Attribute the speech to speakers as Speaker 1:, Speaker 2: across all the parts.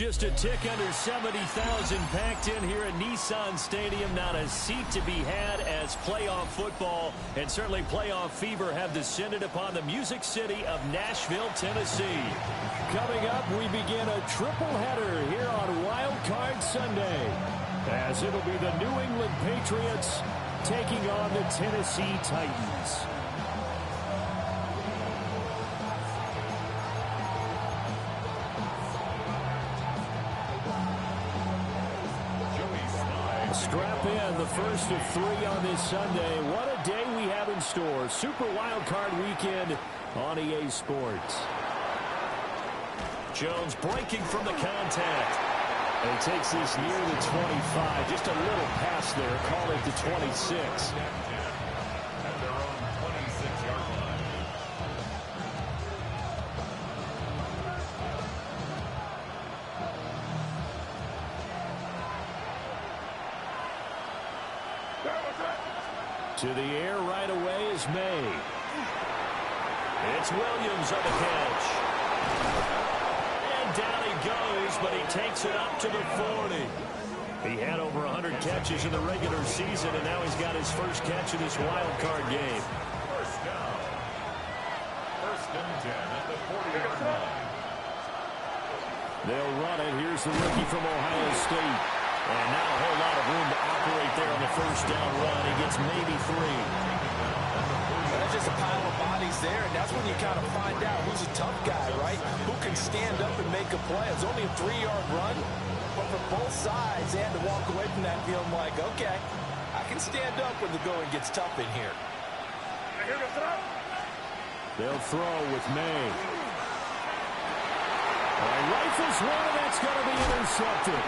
Speaker 1: Just a tick under 70,000 packed in here at Nissan Stadium. Not a seat to be had as playoff football and certainly playoff fever have descended upon the Music City of Nashville, Tennessee. Coming up, we begin a triple header here on Wild Card Sunday, as it'll be the New England Patriots taking on the Tennessee Titans. Strap in the first of 3 on this Sunday. What a day we have in store. Super Wild Card Weekend on EA Sports. Jones breaking from the contact. And he takes this near the 25. Just a little pass there. Call it the 26. To the air right away is May. It's Williams on the catch. And down he goes, but he takes it up to the 40. He had over 100 catches in the regular season, and now he's got his first catch in this wild card game.
Speaker 2: First down. First and 10 at the 40-yard line.
Speaker 1: They'll run it. Here's the rookie from Ohio State. And now a whole lot of room to operate there on the first down run. He gets maybe 3.
Speaker 3: There's just a pile of bodies there, and that's when you kind of find out who's a tough guy, right? Who can stand up and make a play. It's only a 3-yard run, but for both sides, they had to walk away from that feeling like, okay, I can stand up when the going gets tough in here.
Speaker 1: They'll throw with May. Rifles one, and that's going to be intercepted.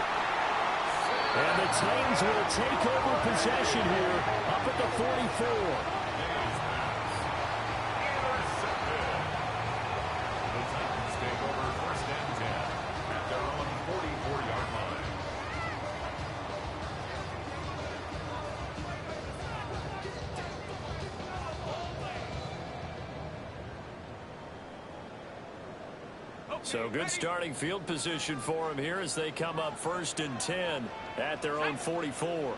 Speaker 1: And the Titans will take over possession here up at the 44.
Speaker 2: The Titans take over first and 10 at their own 44-yard line.
Speaker 1: So good starting field position for him here as they come up first and 10 at their own 44.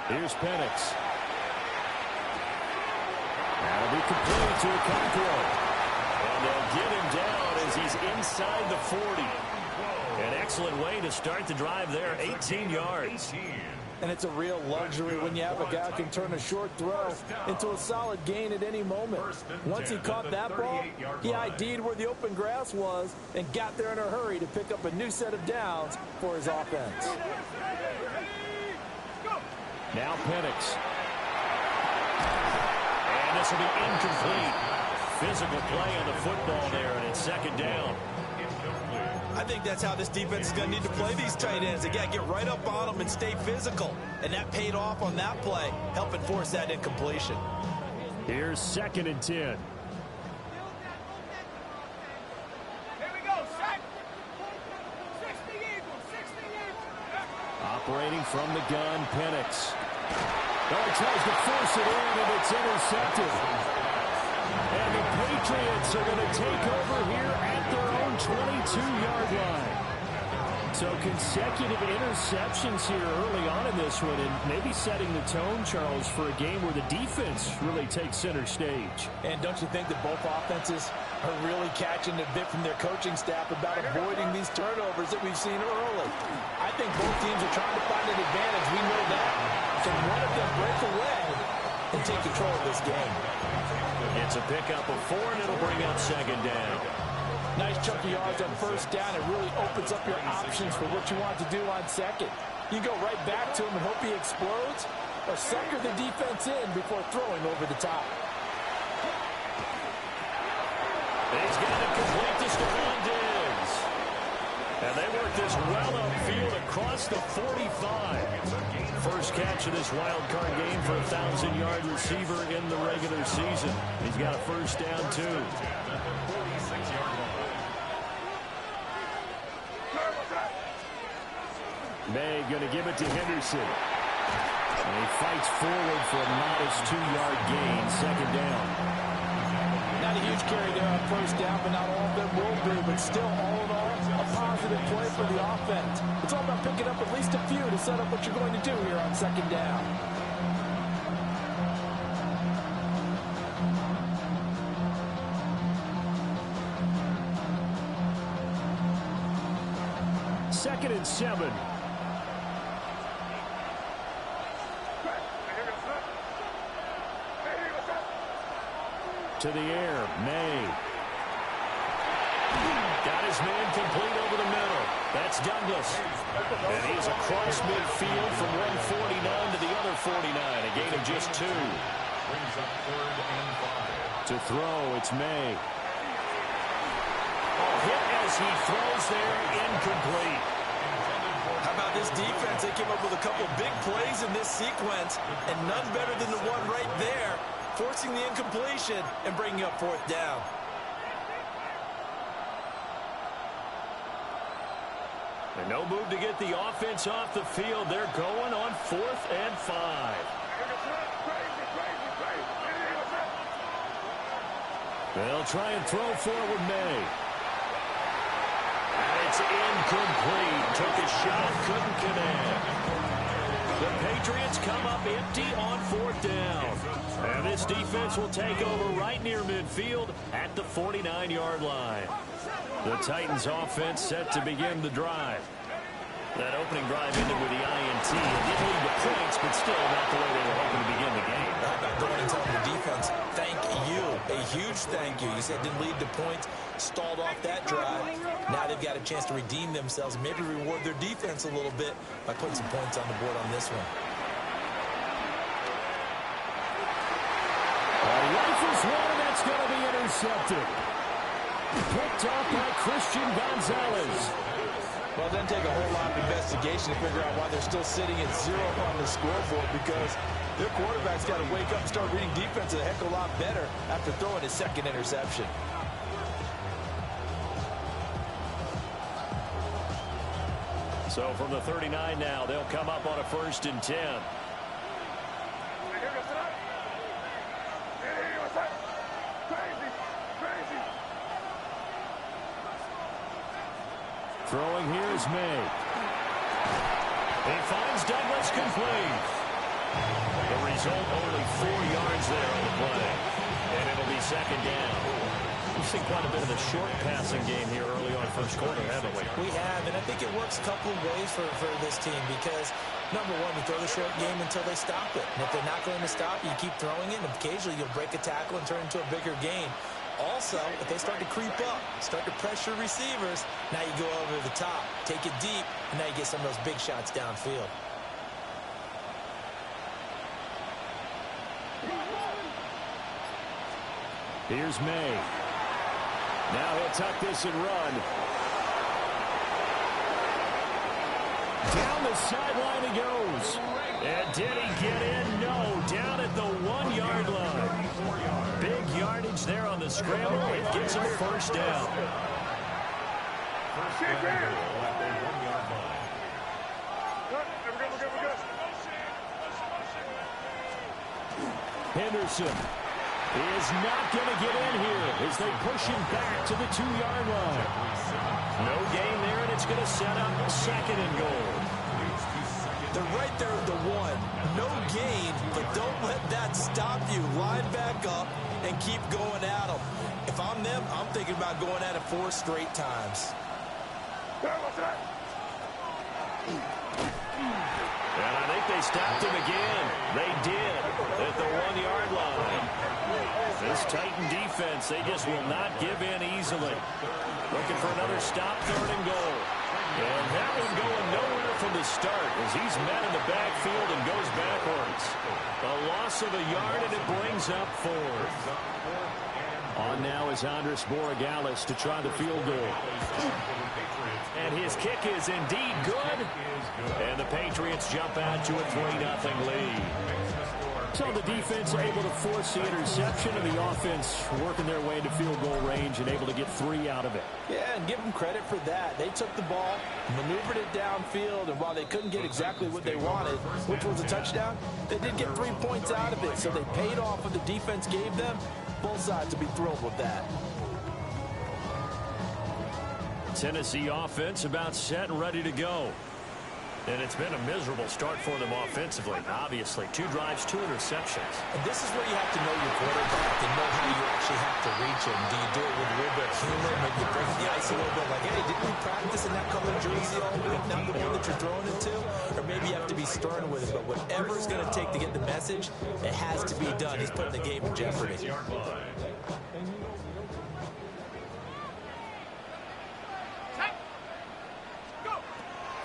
Speaker 1: Here's Penix. That'll be complete to Okonkwo. And they'll get him down as he's inside the 40. An excellent way to start the drive there, 18 yards.
Speaker 3: And it's a real luxury when you have a guy who can turn a short throw into a solid gain at any moment. Once he caught that ball, he ID'd where the open grass was and got there in a hurry to pick up a new set of downs for his offense.
Speaker 1: Now Penix. And this will be incomplete. Physical play on the football there, and it's second down.
Speaker 3: I think that's how this defense is going to need to play these tight ends. Again, get right up on them and stay physical. And that paid off on that play, helping force that incompletion.
Speaker 1: Here's second and 10.
Speaker 4: Here we go, set. 60 Eagles, 60 Eagles.
Speaker 1: Operating from the gun, Penix. Oh, he tries to force it in, and it's intercepted. And the Patriots are going to take over here at their own 22-yard line. So consecutive interceptions here early on in this one, and maybe setting the tone, Charles, for a game where the defense really takes center stage.
Speaker 3: And don't you think that both offenses are really catching a bit from their coaching staff about avoiding these turnovers that we've seen early? I think both teams are trying to find an advantage. We know that. Can one of them break away and take control of this game?
Speaker 1: It's a pickup of 4, and it'll bring up second down.
Speaker 3: Nice chunky yards on first down. It really opens up your options for what you want to do on second. You go right back to him and hope he explodes, or sucker the defense in before throwing over the top.
Speaker 1: He's got it complete to Stephon Diggs. And they work this well upfield across the 45. First catch of this wild card game for a 1,000-yard receiver in the regular season. He's got a first down, too. May going to give it to Henderson. And he fights forward for a modest 2-yard gain, second down.
Speaker 3: Now, Not a huge carry there on first down, but not all of them will be. But still, all in all, a positive play for the offense. It's all about picking up at least a few to set up what you're going to do here on second down.
Speaker 1: Second and 7. To the air, May. Got his man complete over the middle. That's Douglas. And he's across midfield from 149 to the other 49. A gain of just 2.
Speaker 2: Brings up 3rd and 5.
Speaker 1: To throw, it's May. Hit as he throws there, incomplete.
Speaker 3: How about this defense? They came up with a couple big plays in this sequence, and none better than the one right there, forcing the incompletion and bringing up 4th down.
Speaker 1: And no move to get the offense off the field. They're going on 4th and 5. They'll try and throw forward May. And it's incomplete. Took a shot, couldn't connect. The Patriots come up empty on 4th down. And this defense will take over right near midfield at the 49-yard line. The Titans offense set to begin the drive. That opening drive ended with the INT. It did lead to points, but still not the way they were hoping to begin the game.
Speaker 3: How about going and telling the defense, thank you. A huge thank you. You said it didn't lead to points, stalled off that drive. Now they've got a chance to redeem themselves and maybe reward their defense a little bit by putting some points on the board on this one.
Speaker 1: Rifles one, that's going to be intercepted. Picked up by Christian Gonzalez.
Speaker 3: Well, it doesn't take a whole lot of investigation to figure out why they're still sitting at 0 on the scoreboard, because their quarterback's got to wake up and start reading defense a heck of a lot better after throwing his 2nd interception.
Speaker 1: So from the 39 now, they'll come up on a 1st and 10. Throwing here is May. He finds Douglas complete. The result, only 4 yards there on the play. And it'll be 2nd down. We've seen quite a bit of the short passing game here early on first quarter, haven't we?
Speaker 3: We have, and I think it works a couple of ways for this team because, number one, you throw the short game until they stop it. And if they're not going to stop it, you keep throwing it, and occasionally you'll break a tackle and turn it into a bigger gain. Also, if they start to creep up, start to pressure receivers, now you go over the top, take it deep, and now you get some of those big shots downfield.
Speaker 1: Here's May. Now he'll tuck this and run. Down the sideline he goes. And did he get in? No. Down at the 1-yard line. Big yardage there on the scramble. It gives him 1st down.
Speaker 2: First and goal at the 1-yard line.
Speaker 1: Henderson is not going to get in here as they push him back to the 2-yard line. No gain there, and it's going to set up 2nd and goal.
Speaker 3: They're right there at the 1. No gain, but don't let that stop you. Line back up and keep going at them. If I'm them, I'm thinking about going at it 4 straight times.
Speaker 1: And I think they stopped him again. They did at the 1-yard line. This Titan defense, they just will not give in easily. Looking for another stop, 3rd and goal. And that one going nowhere from the start as he's met in the backfield and goes backwards. A loss of a yard, and it brings up 4th. On now is Andres Borregales to try the field goal. And his kick is indeed good. And the Patriots jump out to a 3-0 lead. So the defense able to force the interception, and the offense working their way into field goal range and able to get 3 out of it.
Speaker 3: Yeah, and give them credit for that. They took the ball, maneuvered it downfield, and while they couldn't get exactly what they wanted, which was a touchdown, they did get 3 points out of it. So they paid off what the defense gave them. Both sides will be thrilled with that.
Speaker 1: Tennessee offense about set and ready to go. And it's been a miserable start for them offensively. Obviously, 2 drives, 2 interceptions.
Speaker 3: And this is where you have to know your quarterback and know how you actually have to reach him. Do you do it with a little bit of humor? Maybe you break the ice a little bit like, hey, didn't we practice in that color jersey all week, not the one that you're throwing it to? Or maybe you have to be stern with it. But whatever it's going to take to get the message, it has to be done. He's putting the game in jeopardy.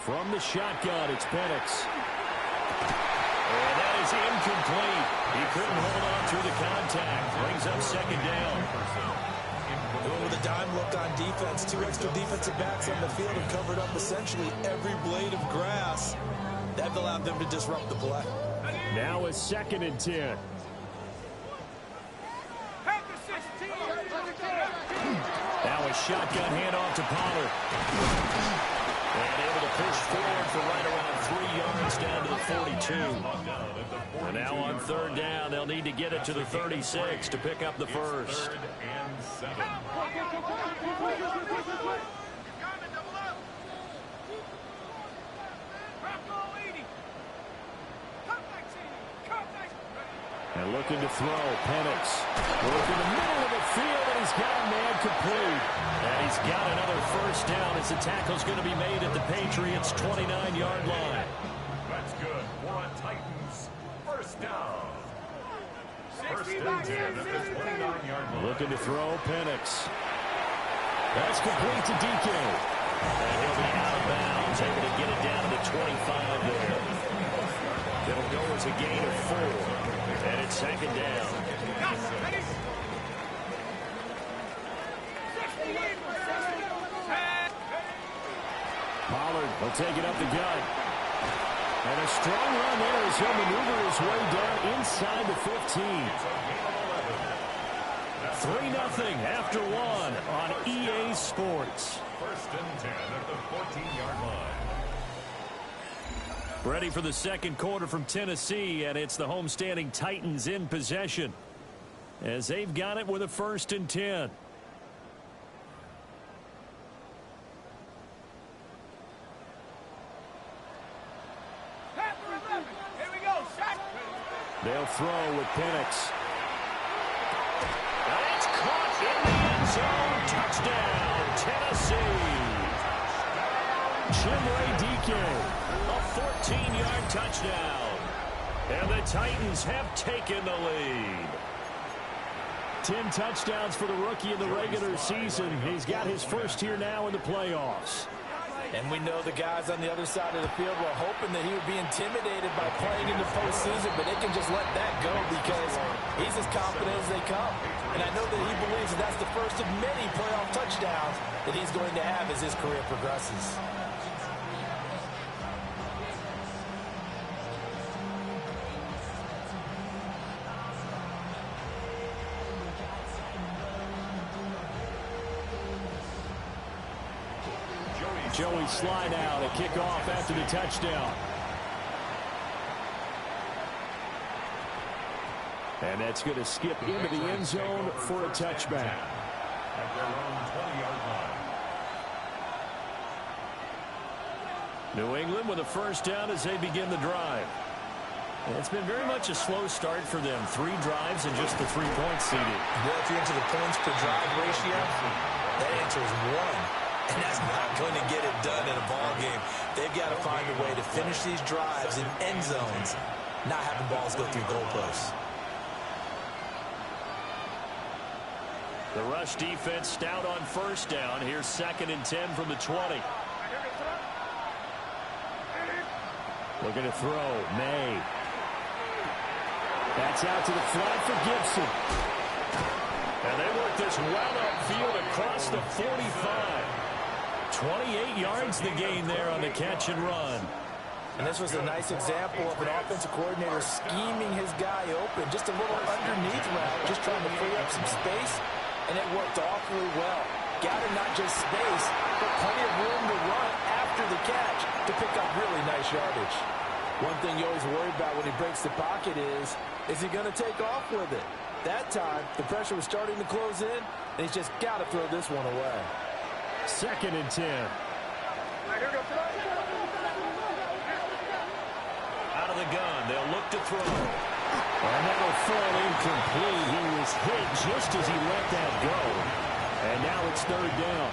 Speaker 1: From the shotgun, it's Penix. And that is incomplete. He couldn't hold on through the contact. Brings up 2nd down.
Speaker 3: With a dime look on defense, 2 extra defensive backs on the field have covered up essentially every blade of grass. That allowed them to disrupt the play.
Speaker 1: Now it's 2nd and 10. Now a shotgun handoff to Pollard. And able to push forward for right around 3 yards down to the 42. And now on 3rd down, they'll need to get it to the 36 to pick up the first.
Speaker 2: 3rd and 7.
Speaker 1: And looking to throw, Penix. Work in the middle of the field, and he's got a man complete. And he's got another first down as the tackle's going to be made at the Patriots' 29-yard line.
Speaker 2: That's good. We're on Titans. First down. 1st and 10 at the 29-yard line.
Speaker 1: Looking to throw, Penix. That's complete to DK. And he'll be out of bounds, able to get it down to the 25 there. It'll go as a gain of 4. And it's 2nd down. Pollard will take it up the gut. And a strong run there as he'll maneuver his way down inside the 15. 3-0 after 1 on EA Sports.
Speaker 2: 1st and 10 at the 14-yard line.
Speaker 1: Ready for the 2nd quarter from Tennessee, and it's the homestanding Titans in possession as they've got it with a 1st and 10. They'll throw with Penix. And it's caught in the end zone. Touchdown, Tennessee. Chimere Dike. A 14-yard touchdown. And the Titans have taken the lead. 10 touchdowns for the rookie in the regular season. He's got his first here now in the playoffs.
Speaker 3: And we know the guys on the other side of the field were hoping that he would be intimidated by playing in the postseason, but they can just let that go because he's as confident as they come. And I know that he believes that that's the first of many playoff touchdowns that he's going to have as his career progresses.
Speaker 1: Joey slide out, a kickoff after the touchdown. And that's going to skip into the end zone for a touchback.
Speaker 2: At their own 20-yard line.
Speaker 1: New England with a first down as they begin the drive. And it's been very much a slow start for them. 3 drives and just the 3 points seeded.
Speaker 3: Well, if you're into the points per drive ratio, that answer is 1. And that's not going to get it done in a ball game. They've got to find a way to finish these drives in end zones, not having balls go through goalposts.
Speaker 1: The rush defense stout on first down. Here's 2nd and 10 from the 20. Looking to throw. May. That's out to the flat for Gibson. And they work this well upfield across the 45. 28 yards the gain there on the catch and run.
Speaker 3: And this was a nice example of an offensive coordinator scheming his guy open. Just a little underneath route, just trying to free up some space, and it worked awfully well. Got him not just space, but plenty of room to run after the catch to pick up really nice yardage. One thing you always worry about when he breaks the pocket is he going to take off with it? That time, the pressure was starting to close in, and he's just got to throw this one away.
Speaker 1: 2nd and 10. Out of the gun, they'll look to throw. And that'll fall incomplete. He was hit just as he let that go. And now it's 3rd down.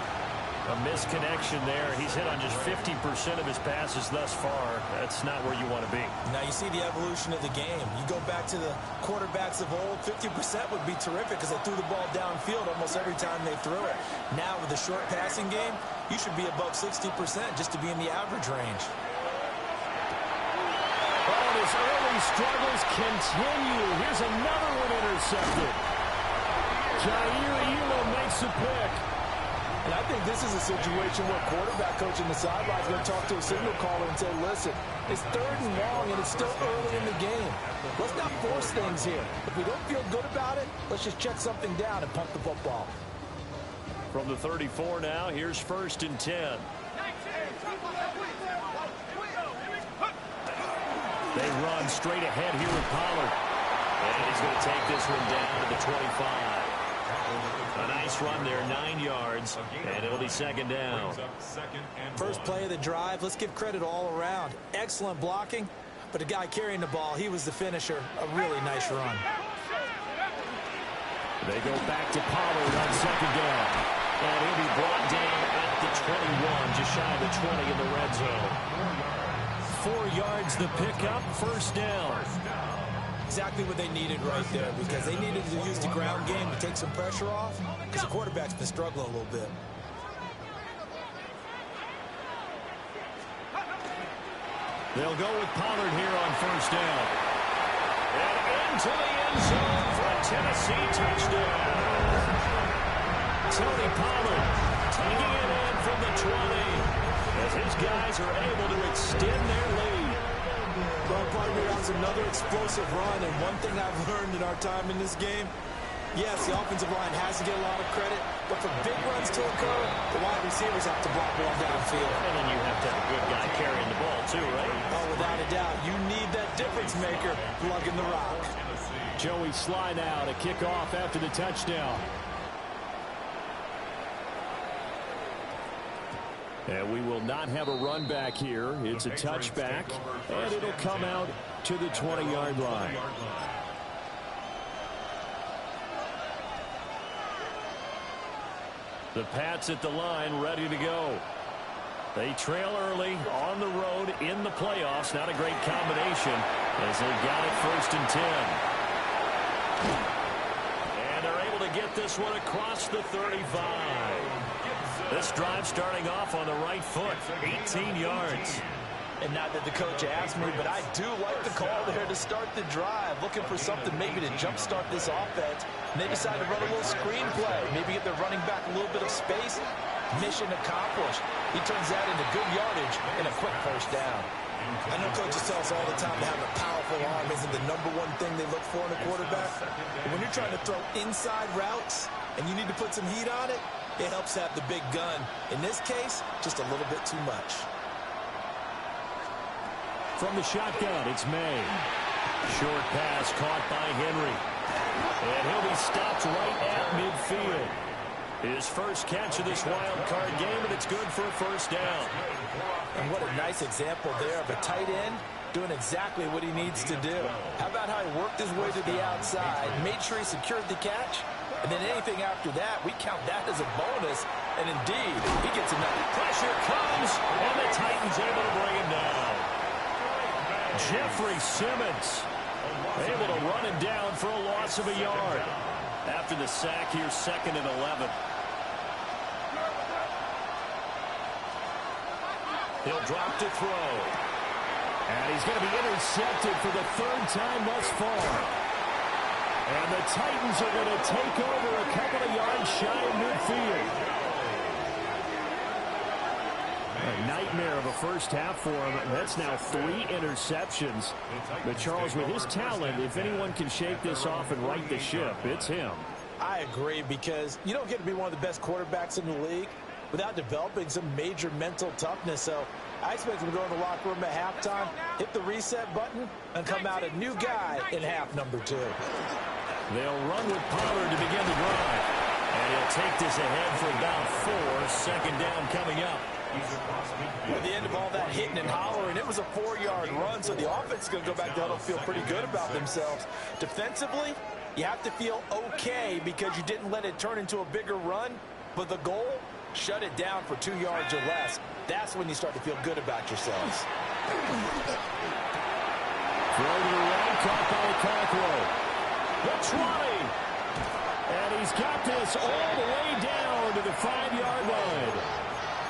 Speaker 1: A misconnection there. He's hit on just 50% of his passes thus far. That's not where you want to be.
Speaker 3: Now you see the evolution of the game. You go back to the quarterbacks of old, 50% would be terrific because they threw the ball downfield almost every time they threw it. Now with the short passing game, you should be above 60% just to be in the average range.
Speaker 1: Oh, his early struggles continue. Here's another one intercepted. Jair Elam makes a pick.
Speaker 3: And I think this is a situation where quarterback coach in the sideline is going to talk to a signal caller and say, listen, it's 3rd and long and it's still early in the game. Let's not force things here. If we don't feel good about it, let's just check something down and pump the football.
Speaker 1: From the 34 now, here's 1st and 10. They run straight ahead here with Pollard. And he's going to take this one down to the 25. A nice run there, 9 yards, and it'll be 2nd down.
Speaker 3: First play of the drive, let's give credit all around. Excellent blocking, but the guy carrying the ball, he was the finisher. A really nice run.
Speaker 1: They go back to Pollard on 2nd down. And he'll be brought down at the 21, just shy of the 20 in the red zone. 4 yards the pickup, 1st down.
Speaker 3: Exactly what they needed right there because they needed to use the ground game to take some pressure off because the quarterback's been struggling a little bit.
Speaker 1: They'll go with Pollard here on 1st down. And into the end zone for a Tennessee touchdown. Tony Pollard taking it in from the 20 as his guys are able to extend their lead.
Speaker 3: Well, partner, that was another explosive run, and one thing I've learned in our time in this game, yes, the offensive line has to get a lot of credit, but for big runs to occur, the wide receivers have to block well downfield.
Speaker 1: And then you have to have a good guy carrying the ball, too, right?
Speaker 3: Oh, without a doubt. You need that difference maker plugging the rock.
Speaker 1: Joey Sly now to kick off after the touchdown. And we will not have a run back here. It's a touchback, and it'll come out to the 20-yard line. The Pats at the line, ready to go. They trail early on the road in the playoffs. Not a great combination as they've got it 1st and 10. And they're able to get this one across the 35. This drive starting off on the right foot, 18 yards.
Speaker 3: And not that the coach asked me, but I do like the call there to start the drive. Looking for something maybe to jumpstart this offense. And they decide to run a little screen play. Maybe get their running back a little bit of space. Mission accomplished. He turns that into good yardage and a quick 1st down. I know coaches tell us all the time to have a powerful arm isn't the #1 thing they look for in a quarterback. But when you're trying to throw inside routes and you need to put some heat on it, it helps have the big gun. In this case, just a little bit too much.
Speaker 1: From the shotgun, it's May. Short pass caught by Henry. And he'll be stopped right at midfield. His first catch of this wild card game, and it's good for a 1st down.
Speaker 3: And what a nice example there of a tight end doing exactly what he needs to do. How about how he worked his way to the outside, made sure he secured the catch, and then anything after that, we count that as a bonus. And indeed, he gets another.
Speaker 1: Pressure comes, and the Titans able to bring him down. Jeffrey Simmons able to run him down for a loss of a yard. After the sack here, 2nd and 11. He'll drop to throw. And he's going to be intercepted for the 3rd time thus far. And the Titans are going to take over a couple of yards shy of midfield. A nightmare of a first half for him. That's now 3 interceptions. But Charles, with his talent, if anyone can shake this off and right the ship, it's him.
Speaker 3: I agree, because you don't get to be one of the best quarterbacks in the league without developing some major mental toughness. So I expect him to go in the locker room at halftime, hit the reset button, and come out a new guy in half number 2.
Speaker 1: They'll run with Pollard to begin the drive. And he'll take this ahead for about 4. Second down coming up.
Speaker 3: At the end of all that hitting and hollering, it was a 4-yard run, so the offense is going to go back down and feel pretty good about themselves. Defensively, you have to feel okay because you didn't let it turn into a bigger run, but the goal, shut it down for 2 yards or less. That's when you start to feel good about yourselves.
Speaker 1: Throw to the right, caught by Cockrell. The 20. And he's got this all the way down to the 5-yard line.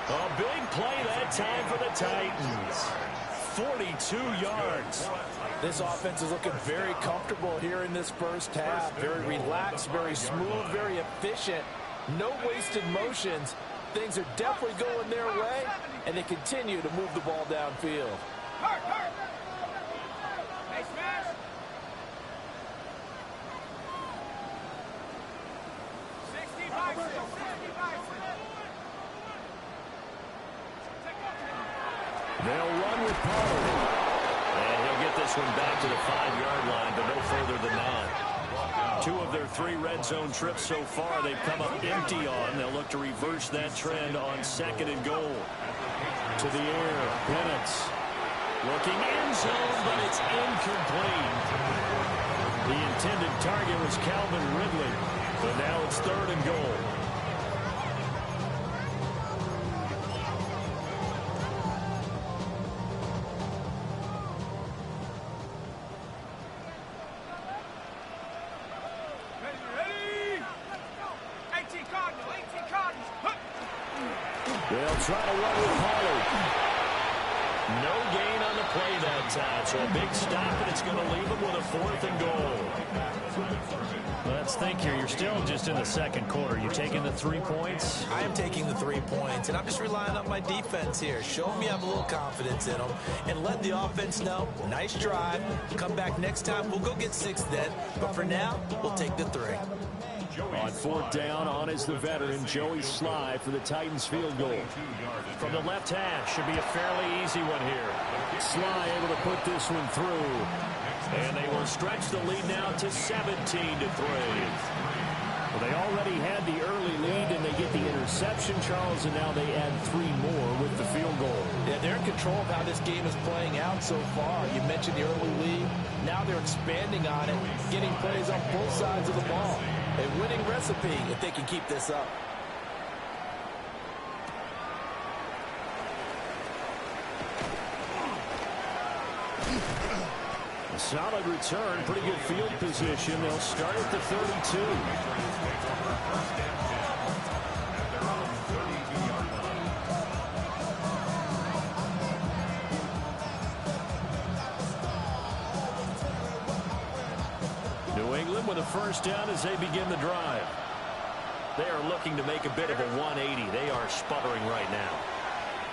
Speaker 1: A big play that time for the Titans. 42 yards.
Speaker 3: This offense is looking very comfortable here in this first half. Very relaxed, very smooth, very efficient. No wasted motions. Things are definitely going their way, and they continue to move the ball downfield.
Speaker 4: Hey, smash. 65.
Speaker 1: They'll run with Pollard. And he'll get this one back to the 5-yard line, but no further than that. 2 of their 3 red zone trips so far they've come up empty on. They'll look to reverse that trend on 2nd and goal. To the air, Bennett. Looking end zone, but it's incomplete. The intended target was Calvin Ridley, but now it's 3rd and goal. They'll try to run with Pollard. No gain on the play that time, so a big stop, and it's going to leave them with a 4th and goal. Let's think here. You're still just in the 2nd quarter. You taking the 3 points?
Speaker 3: I am taking the 3 points, and I'm just relying on my defense here. Show me I have a little confidence in them, and let the offense know, nice drive. Come back next time. We'll go get 6 then, but for now, we'll take the 3.
Speaker 1: On 4th down, on is the veteran, Joey Sly, for the Titans field goal. From the left hash, should be a fairly easy one here. Sly able to put this one through. And they will stretch the lead now to 17-3. Well, they already had the early lead, and they get the interception, Charles, and now they add 3 more with the field goal.
Speaker 3: Yeah, they're in control of how this game is playing out so far. You mentioned the early lead. Now they're expanding on it, getting plays on both sides of the ball. A winning recipe if they can keep this up.
Speaker 1: A solid return, pretty good field position. They'll start at the 32. New England with a first down as they begin the drive. They are looking to make a bit of a 180. They are sputtering right now.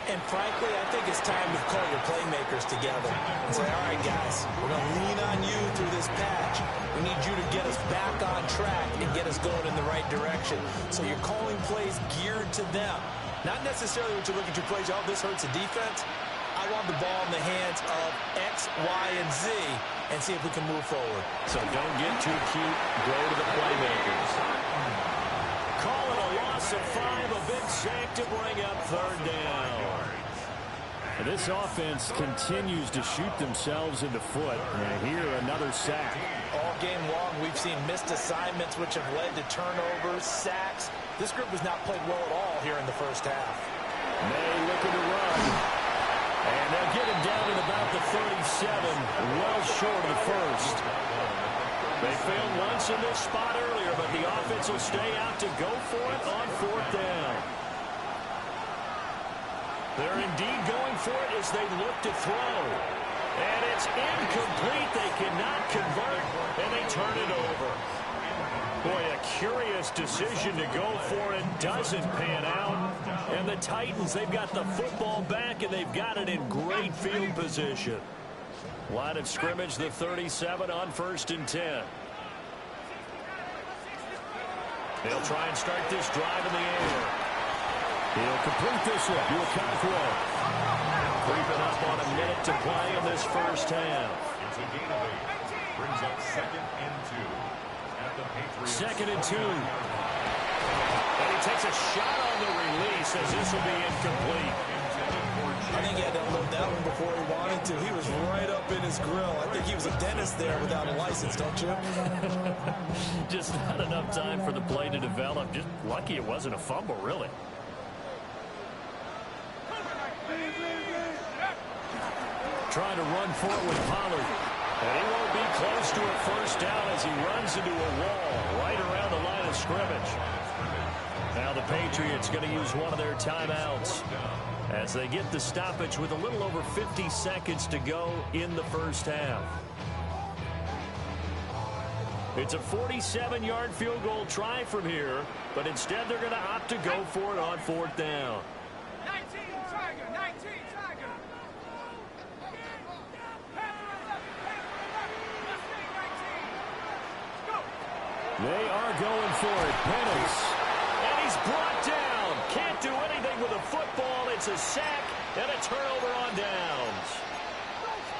Speaker 3: And frankly, I think it's time to call your playmakers together and say, all right, guys, we're going to lean on you through this patch. We need you to get us back on track and get us going in the right direction. So you're calling plays geared to them. Not necessarily when you look at your plays, oh, this hurts the defense. I want the ball in the hands of X, Y, and Z and see if we can move forward.
Speaker 1: So don't get too cute. Go to the playmakers. Call it a loss of 5, a big sack to bring up 3rd down. And this offense continues to shoot themselves in the foot. And here, another sack.
Speaker 3: All game long, we've seen missed assignments, which have led to turnovers, sacks. This group has not played well at all here in the first half.
Speaker 1: May looking to run. And they'll get him down at about the 37, well short of the first. They failed once in this spot earlier, but the offense will stay out to go for it on 4th down. They're indeed going for it as they look to throw. And it's incomplete. They cannot convert, and they turn it over. Boy, a curious decision to go for it. Doesn't pan out. And the Titans, they've got the football back, and they've got it in great field position. Line of scrimmage, the 37 on 1st and 10. They'll try and start this drive in the air. He'll complete this one to Okonkwo. Creeping up on a minute to play in this first half.
Speaker 2: It's a gain of 8. Brings up 2nd and 2. At the Patriots.
Speaker 1: 2nd and 2. And he takes a shot on the release as this will be incomplete.
Speaker 3: I think he had to unload that one before he wanted to. He was right up in his grill. I think he was a dentist there without a license, don't you?
Speaker 1: Just not enough time for the play to develop. Just lucky it wasn't a fumble, really. Trying to run forward with Pollard. And he won't be close to a first down as he runs into a wall right around the line of scrimmage. Now the Patriots going to use one of their timeouts as they get the stoppage with a little over 50 seconds to go in the first half. It's a 47-yard field goal try from here, but instead they're going to opt to go for it on 4th down.
Speaker 4: 19 Tiger, 19 Tiger.
Speaker 1: They are going for it. Penix. And he's brought down. Can't do anything with a football. It's a sack and a turnover on downs.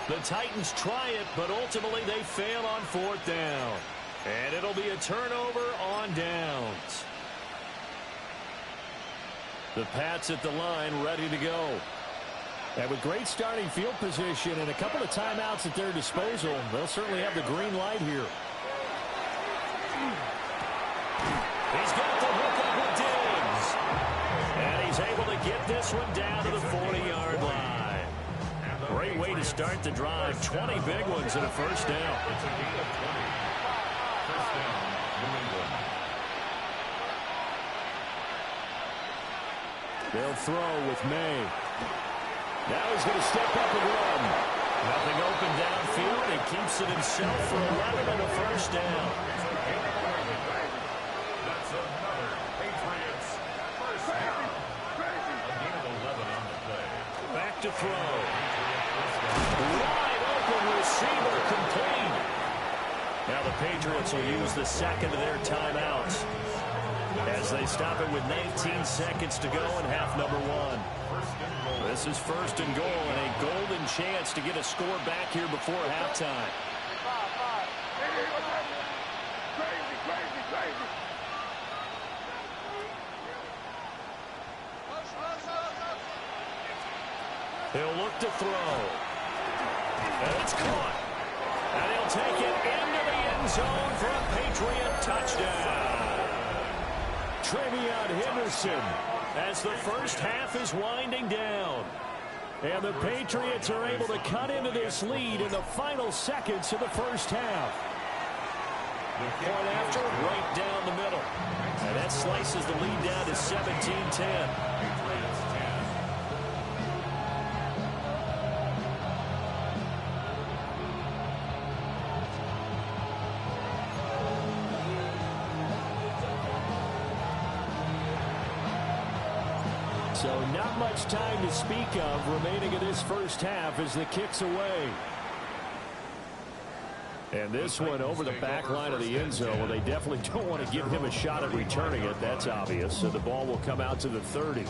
Speaker 1: The Titans try it, but ultimately they fail on 4th down. And it'll be a turnover on downs. The Pats at the line ready to go. And with great starting field position and a couple of timeouts at their disposal, they'll certainly have the green light here. He's got the hook up with Diggs. And he's able to get this one down to the 40-yard line. Great way to start the drive. 20 big ones and a first down.
Speaker 2: It's a gain of 20. First down, New England.
Speaker 1: They'll throw with May. Now he's going to step up and run. Nothing open downfield. He keeps it himself for 11 and a first down.
Speaker 2: That's another Patriots first down. A gain of 11 on the play.
Speaker 1: Back to throw. Wide open receiver complete. Now the Patriots will use the second of their timeouts as they stop it with 19 seconds to go in half number 1. This is 1st and goal and a golden chance to get a score back here before halftime. He'll look to throw. And it's caught. And he'll take it into the end zone for a Patriot touchdown. Trevion Henderson as the first half is winding down. And the Patriots are able to cut into this lead in the final seconds of the first half. Point after, right down the middle. And that slices the lead down to 17-10. So not much time to speak of remaining in this first half as the kick's away. And this one over the back line of the end zone. Well, they definitely don't want to give him a shot at returning it. That's obvious. So the ball will come out to the 30.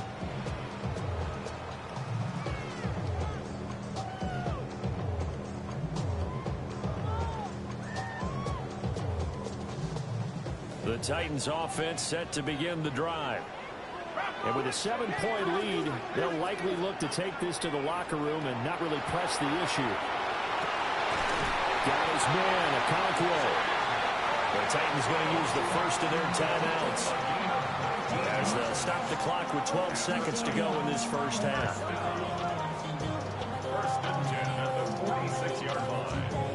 Speaker 1: The Titans offense set to begin the drive. And with a 7-point lead, they'll likely look to take this to the locker room and not really press the issue. Got his man, Okonkwo. The Titans going to use the first of their timeouts as they'll stop the clock with 12 seconds to go in this first half.
Speaker 2: 1st and 10 at the 46-yard line.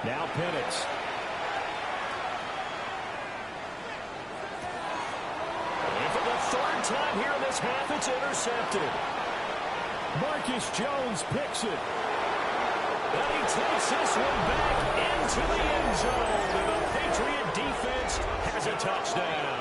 Speaker 1: Now Penix. third time here in this half, it's intercepted. Marcus Jones picks it. And he takes this one back into the end zone. And the Patriot defense has a touchdown.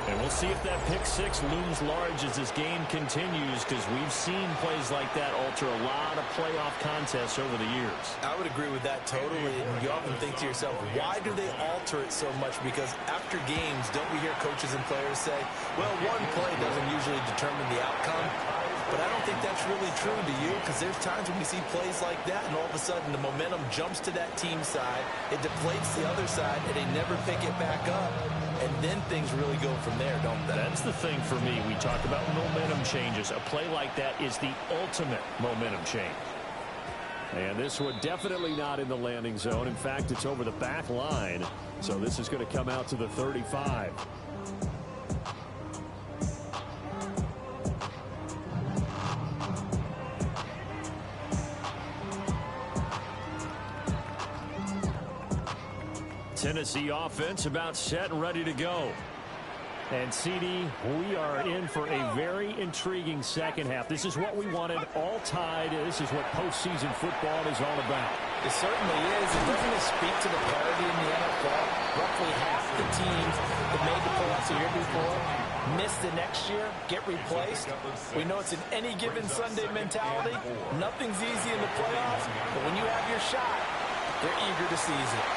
Speaker 1: And we'll see if that pick six looms large as this game continues, because we've seen plays like that alter a lot of playoff contests over the years. I would agree with that totally. And you often think to yourself, why do they alter it so much? Because after games, don't we hear coaches and players say, well, one play doesn't usually determine the outcome. But I don't think that's really true to you, because there's times when we see plays like that, and all of a sudden the momentum jumps to that team side, it deflates the other side, and they never pick it back up. And then things really go from there, don't they? That's the thing for me. We talk about momentum changes. A play like that is the ultimate momentum change. And this one definitely not in the landing zone. In fact, it's over the back line. So this is going to come out to the 35. Tennessee offense about set and ready to go. And CD, we are in for a very intriguing second half. This is what we wanted, all tied. This is what postseason football is all about. It certainly is. And doesn't it speak to the parity in the NFL? Roughly half the teams that made the playoffs the year before miss the next year, get replaced. We know it's an any given Sunday mentality. Nothing's easy in the playoffs, but when you have your shot, they're eager to seize it.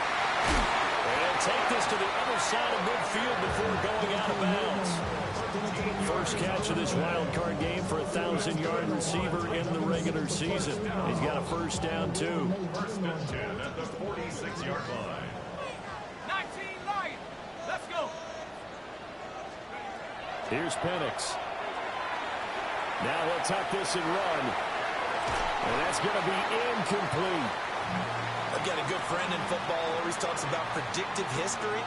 Speaker 1: And take this to the other side of midfield before going out of bounds. First catch of this wild card game for a 1,000-yard receiver in the regular season. He's got a first down, too.
Speaker 2: First and 10 at the 46-yard line.
Speaker 4: 19 Lions. Let's go.
Speaker 1: Here's Penix. Now he'll tuck this and run. And that's going to be incomplete.
Speaker 3: I've got a good friend in football, always talks about predictive history.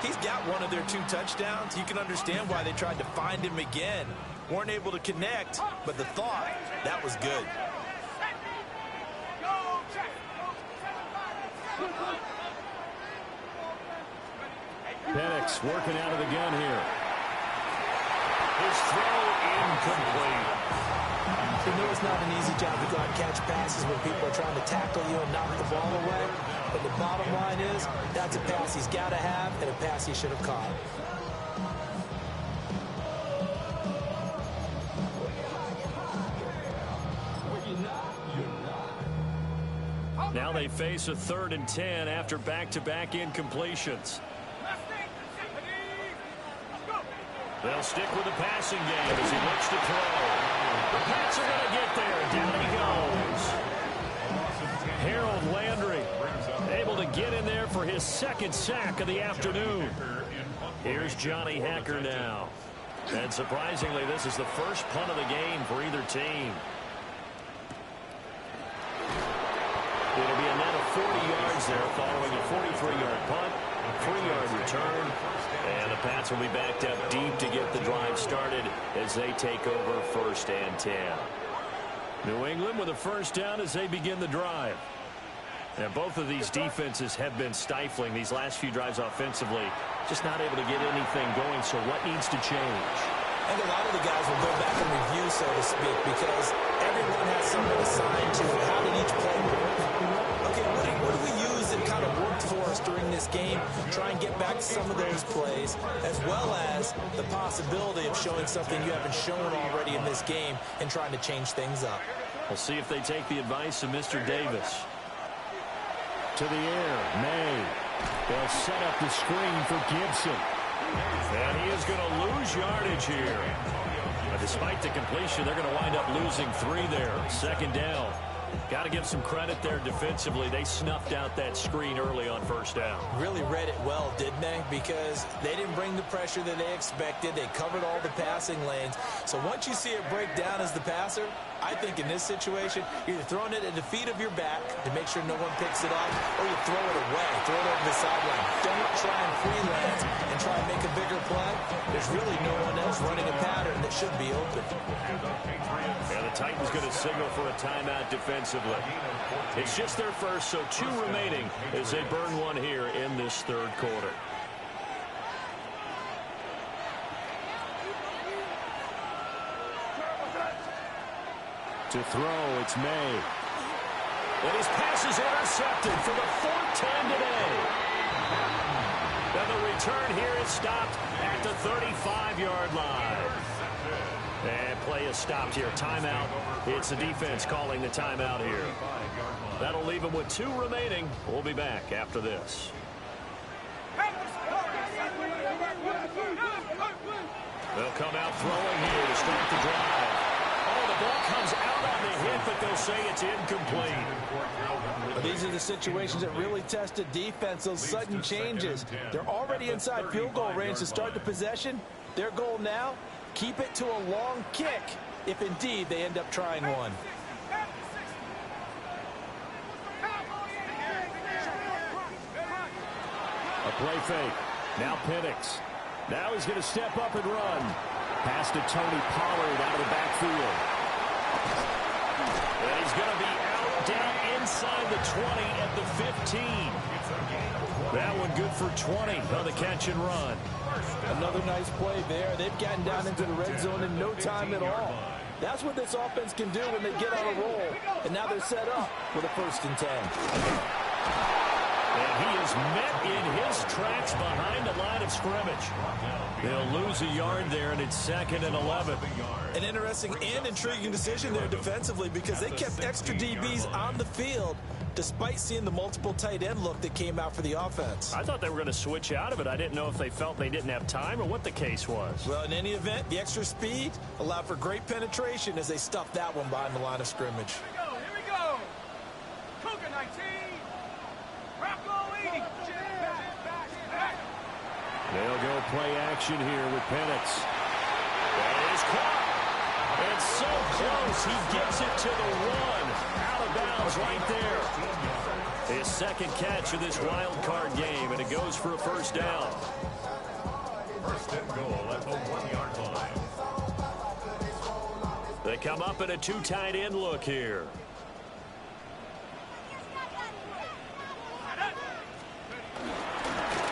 Speaker 3: He's got one of their 2 touchdowns. You can understand why they tried to find him again. Weren't able to connect, but the thought, that was good.
Speaker 1: Penix working out of the gun here. His throw incomplete.
Speaker 3: You know it's not an easy job to go out and catch passes when people are trying to tackle you and knock the ball away. But the bottom line is, that's a pass he's got to have and a pass he should have caught.
Speaker 1: Now they face a 3rd and 10 after back-to-back incompletions. They'll stick with the passing game as he looks to throw. The Pats are going to get there. Down he goes. Harold Landry able to get in there for his 2nd sack of the afternoon. Here's Johnny Hacker now. And surprisingly, this is the first punt of the game for either team. It'll be a net of 40 yards there following a 43-yard punt, 3-yard return. And the Pats will be backed up deep to get the drive started as they take over 1st and 10. New England with a first down as they begin the drive. Now, both of these defenses have been stifling these last few drives offensively. Just not able to get anything going, so what needs to change?
Speaker 3: I think a lot of the guys will go back and review, so to speak, because everyone has something assigned to it. How did each play work? Okay, what do we use that kind of worked for us during this game? Try and get back to some of those plays, as well as the possibility of showing something you haven't shown already in this game and trying to change things up.
Speaker 1: We'll see if they take the advice of Mr. Davis. To the air, May. They'll set up the screen for Gibson. And he is going to lose yardage here. But despite the completion, they're going to wind up losing 3 there. 2nd down. Got to give some credit there defensively. They snuffed out that screen early on 1st down.
Speaker 3: Really read it well, didn't they? Because they didn't bring the pressure that they expected. They covered all the passing lanes. So once you see it break down as the passer, I think in this situation, you're either throwing it at the feet of your back to make sure no one picks it off, or you throw it away, throw it over the sideline. Don't try and freelance and try and make a bigger play. There's really no one else running a pattern that should be open.
Speaker 1: And the Titans going to signal for a timeout defensively. It's just their first, so 2 remaining as they burn one here in this 3rd quarter. To throw, it's May. And his pass is intercepted for the fourth time today. And the return here is stopped at the 35-yard line. And play is stopped here. Timeout. It's the defense calling the timeout here. That'll leave him with 2 remaining. We'll be back after this. They'll come out throwing here to start the drive. Oh, the ball comes out on the hit, but they'll say it's incomplete.
Speaker 3: These are the situations that really test the defense, those sudden changes. They're already inside field goal range to start the possession. Their goal now, keep it to a long kick, if indeed they end up trying one.
Speaker 1: A play fake. Now Penix. Now he's going to step up and run. Pass to Tony Pollard out of the backfield. And he's going to be out down inside the 20 at the 15. That one good for 20 on the catch and run.
Speaker 3: Another nice play there. They've gotten down into the red zone in no time at all. That's what this offense can do when they get on a roll. And now they're set up with a 1st and 10.
Speaker 1: And he is met in his tracks behind the line of scrimmage. They'll lose a yard there, and it's 2nd and 11.
Speaker 3: An interesting and intriguing decision there defensively because they kept extra DBs on the field despite seeing the multiple tight end look that came out for the offense.
Speaker 1: I thought they were going to switch out of it. I didn't know if they felt they didn't have time or what the case was.
Speaker 3: Well, in any event, the extra speed allowed for great penetration as they stuffed that one behind the line of scrimmage.
Speaker 4: Here we go. Cougar 19. Rocco 80.
Speaker 1: They'll go play action here with Penix. That is caught. And so close. He gets it to the 1. Out of bounds right there. His 2nd catch of this wild card game, and it goes for a 1st down.
Speaker 2: 1st and goal at the 1-yard line.
Speaker 1: They come up in a 2 tight end look here.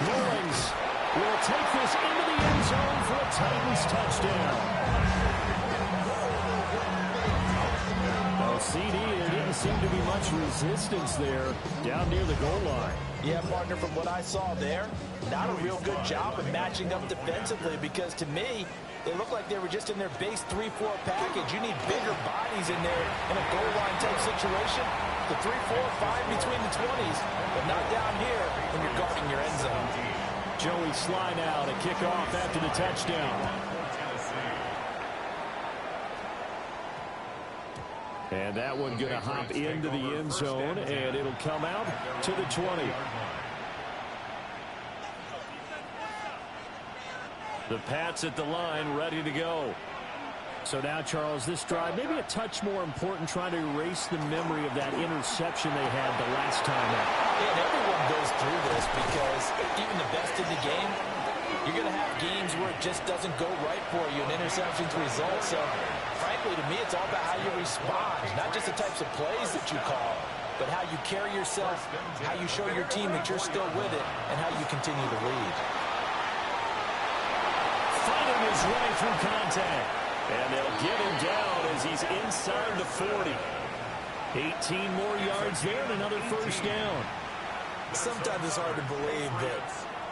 Speaker 1: Mullins will take this into the end zone for a Titans touchdown. Well, CD, there didn't seem to be much resistance there down near the goal line.
Speaker 3: Yeah, partner, from what I saw there, not a real good job of matching up defensively because to me, they look like they were just in their base 3-4 package. You need bigger bodies in there in a goal line type situation. The 3, 4, 5 between the 20s, but not down here when you're guarding your end zone.
Speaker 1: Joey slide out, a kickoff after the touchdown. And that one going to hop into the end zone, and it'll come out to the 20. The Pats at the line, ready to go. So now, Charles, this drive, maybe a touch more important, trying to erase the memory of that interception they had the last time out.
Speaker 3: And everyone goes through this because even the best in the game, you're going to have games where it just doesn't go right for you, and interceptions result. So, frankly, to me, it's all about how you respond, not just the types of plays that you call, but how you carry yourself, how you show your team that you're still with it, and how you continue to lead.
Speaker 1: Fighting his way through contact. And they'll get him down as he's inside the 40. 18 more yards there and another 1st down.
Speaker 3: Sometimes it's hard to believe that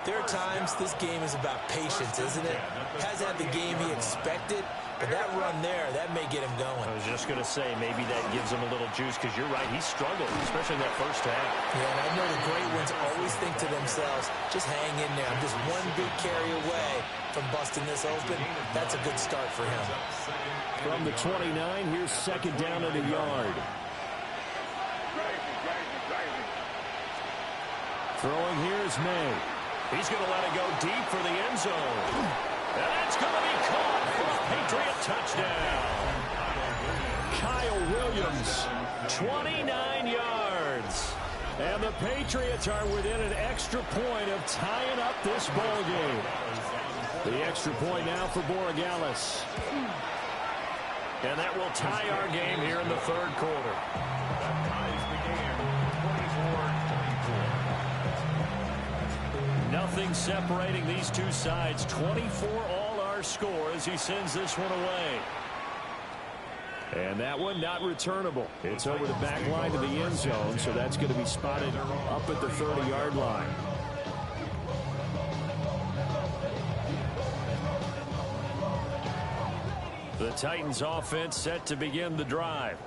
Speaker 3: there are times this game is about patience, isn't it? Hasn't had the game he expected, but that run there, that may get him going.
Speaker 1: I was just going to say, maybe that gives him a little juice because you're right, he struggled, especially in that 1st half.
Speaker 3: Yeah, and I know the great ones always think to themselves, just hang in there. I'm just one big carry away from busting this open. That's a good start for him.
Speaker 1: From the 29, here's 2nd down and a yard. Throwing here is May. He's going to let it go deep for the end zone. And that's going to be caught for a Patriot touchdown. Kyle Williams, 29 yards. And the Patriots are within an extra point of tying up this ball game. The extra point now for Borregales. And that will tie our game here in the 3rd quarter.
Speaker 2: That ties the game 24-24.
Speaker 1: Nothing separating these two sides. 24 all our score as he sends this one away. And that one not returnable. It's over the back line to the end zone, so that's going to be spotted up at the 30-yard line. The Titans offense set to begin the drive.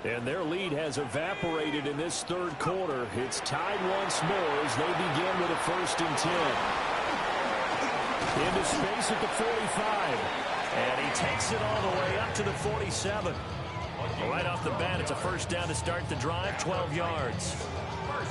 Speaker 1: And their lead has evaporated in this third quarter. It's tied once more as they begin with a 1st and 10. Into space at the 45. And he takes it all the way up to the 47. Right off the bat, it's a 1st down to start the drive, 12 yards.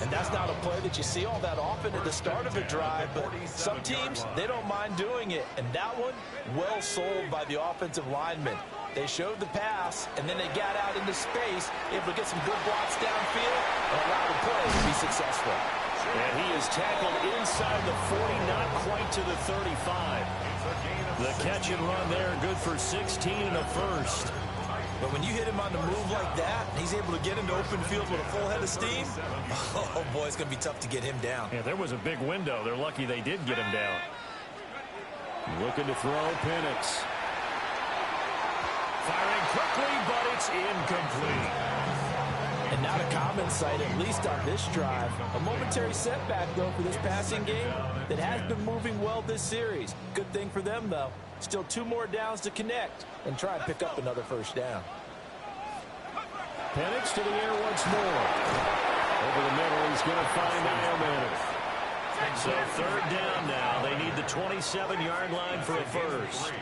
Speaker 3: And that's not a play that you see all that often at the start of a drive, but some teams, they don't mind doing it. And that one, well sold by the offensive lineman. They showed the pass, and then they got out into space, able to get some good blocks downfield, and allow the play to be successful.
Speaker 1: And he is tackled inside the 40, not quite to the 35. The catch and run there, good for 16 and a 1st.
Speaker 3: But when you hit him on the move like that, he's able to get into open field with a full head of steam. Oh, boy, it's going to be tough to get him down.
Speaker 1: Yeah, there was a big window. They're lucky they did get him down. Looking to throw, Penix. Firing quickly, but it's incomplete.
Speaker 3: And not a common sight, at least on this drive. A momentary setback, though, for this passing game that has been moving well this series. Good thing for them, though. Still 2 more downs to connect and try and pick up another 1st down.
Speaker 1: Penix to the air once more. Over the middle, he's going to find Iomanner. So 3rd down now. They need the 27-yard line for a 1st.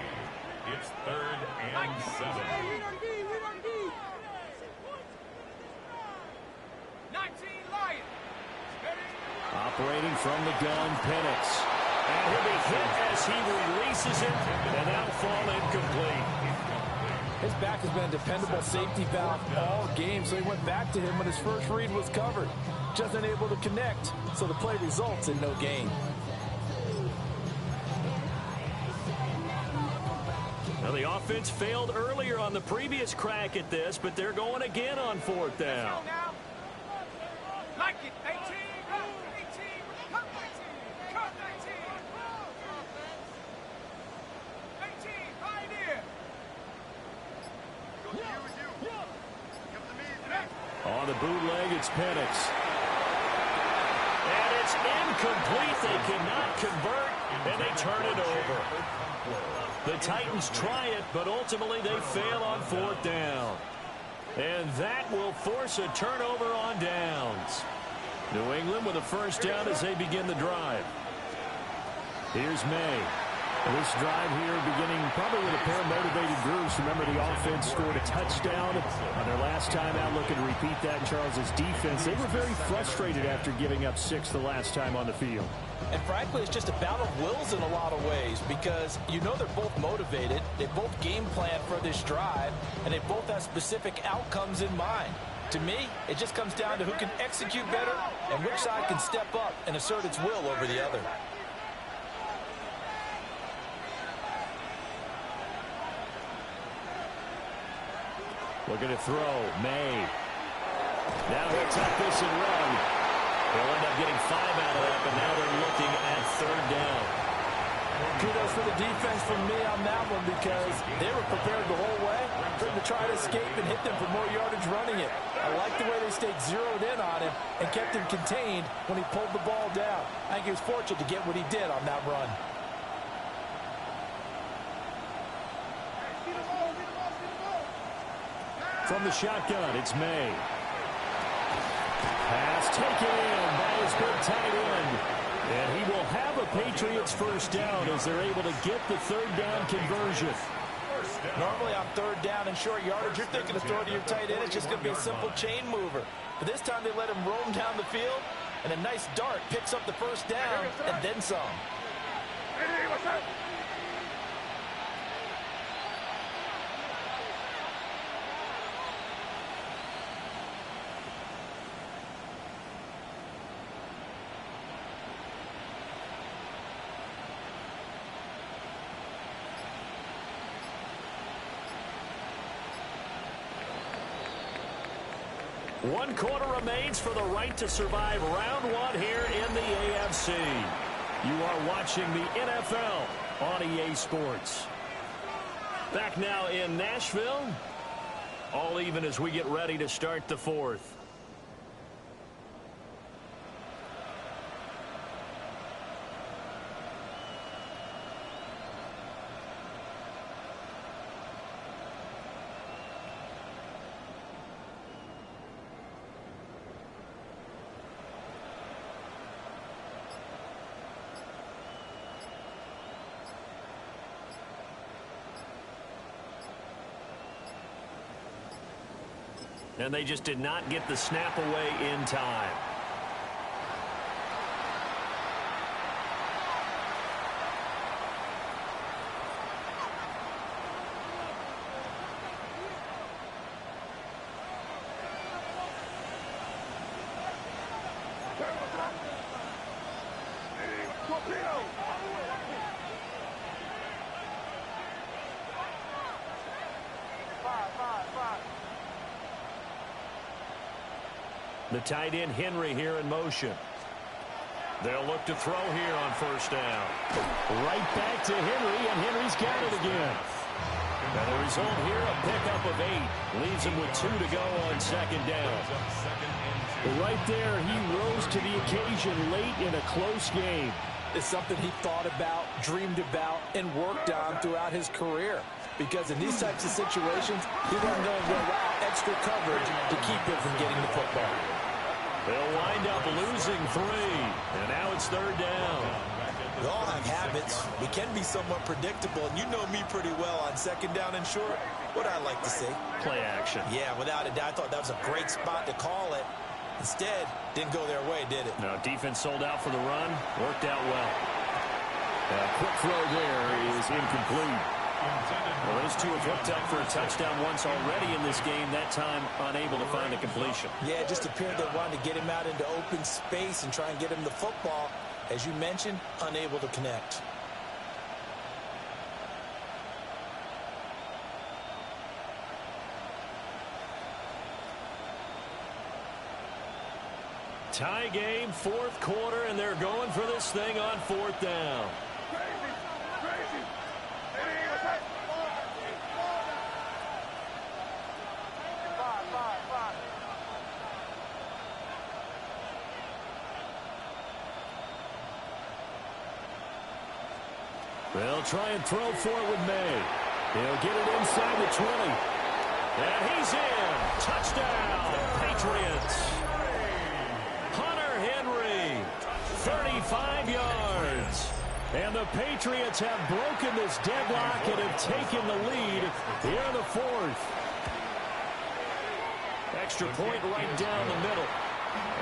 Speaker 2: It's 3rd and 7.
Speaker 4: 19 Lions.
Speaker 1: Operating from the gun, Penix. And he'll be hit as he releases it, and that'll fall incomplete.
Speaker 3: His back has been a dependable safety valve all game, so he went back to him when his first read was covered. Just unable to connect, so the play results in no gain.
Speaker 1: Now the offense failed earlier on the previous crack at this, but they're going again on 4th down.
Speaker 4: Like it, 18, 18, cut 19, cut 19. 18, right here.
Speaker 1: On the bootleg, it's Penix. And it's incomplete. They cannot convert, and they turn it over. The Titans try it, but ultimately they fail on 4th down. And that will force a turnover on downs. New England with a 1st down as they begin the drive. Here's May. This drive here beginning probably with a pair of motivated groups. Remember, the offense scored a touchdown on their last time out. Looking to repeat that in Charles's defense. They were very frustrated after giving up 6 the last time on the field.
Speaker 3: And frankly, it's just a battle of wills in a lot of ways because you know they're both motivated. They both game plan for this drive, and they both have specific outcomes in mind. To me, it just comes down to who can execute better and which side can step up and assert its will over the other.
Speaker 1: Looking to throw, May. Now he'll tuck this and run. They'll end up getting 5 out of that, but now they're looking at 3rd down.
Speaker 3: Kudos for the defense from me on that one because they were prepared the whole way for him to try to escape and hit them for more yardage running it. I like the way they stayed zeroed in on him and kept him contained when he pulled the ball down. I think he was fortunate to get what he did on that run.
Speaker 1: From the shotgun, it's May. Pass taken in by his big tight end. And he will have a Patriots 1st down as they're able to get the 3rd down conversion.
Speaker 3: Normally on 3rd down and short yardage, you're thinking to throw to your tight end. It's just going to be a simple chain mover. But this time they let him roam down the field, and a nice dart picks up the 1st down and then some.
Speaker 4: Hey, what's up?
Speaker 1: One quarter remains for the right to survive round 1 here in the AFC. You are watching the NFL on EA Sports. Back now in Nashville. All even as we get ready to start the fourth. And they just did not get the snap away in time. The tight end Henry here in motion. They'll look to throw here on first down. Right back to Henry, and Henry's got it again. And the result here, a pickup of 8. Leaves him with 2 to go on second down.
Speaker 5: Right there, he rose to the occasion late in a close game.
Speaker 3: It's something he thought about, dreamed about, and worked on throughout his career. Because in these types of situations, he wasn't going to allow extra coverage to keep him from getting the football.
Speaker 1: They'll wind up losing 3, and now it's third down.
Speaker 6: We all have habits. We can be somewhat predictable, and you know me pretty well on second down and short. What I like to say.
Speaker 1: Play action.
Speaker 6: Yeah, without a doubt, I thought that was a great spot to call it. Instead, didn't go their way, did it?
Speaker 1: No, defense sold out for the run. Worked out well.
Speaker 5: A quick throw there is incomplete.
Speaker 1: Well, those two have hooked up for a touchdown once already in this game, that time unable to find a completion.
Speaker 6: Yeah, it just appeared they wanted to get him out into open space and try and get him the football. As you mentioned, unable to connect.
Speaker 1: Tie game, fourth quarter, and they're going for this thing on fourth down. They'll try and throw for it with May. He'll get it inside the 20. And he's in. Touchdown, Patriots. Hunter Henry, 35 yards. And the Patriots have broken this deadlock and have taken the lead here in the fourth. Extra point right down the middle.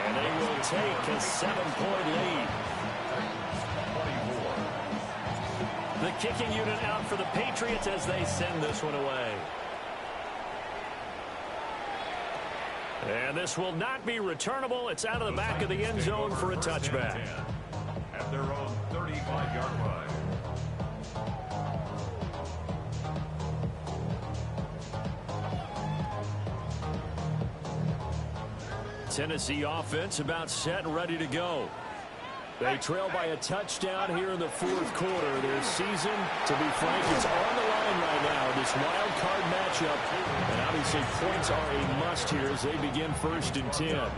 Speaker 1: And they will take a 7-point lead. The kicking unit out for the Patriots as they send this one away. And this will not be returnable. It's out of the back of the end zone for a touchback.
Speaker 2: At their own 35-yard line.
Speaker 1: Tennessee offense about set and ready to go. They trail by a touchdown here in the fourth quarter. Their season, to be frank, is on the line right now. This wild card matchup. And obviously points are a must here as they begin 1st and 10.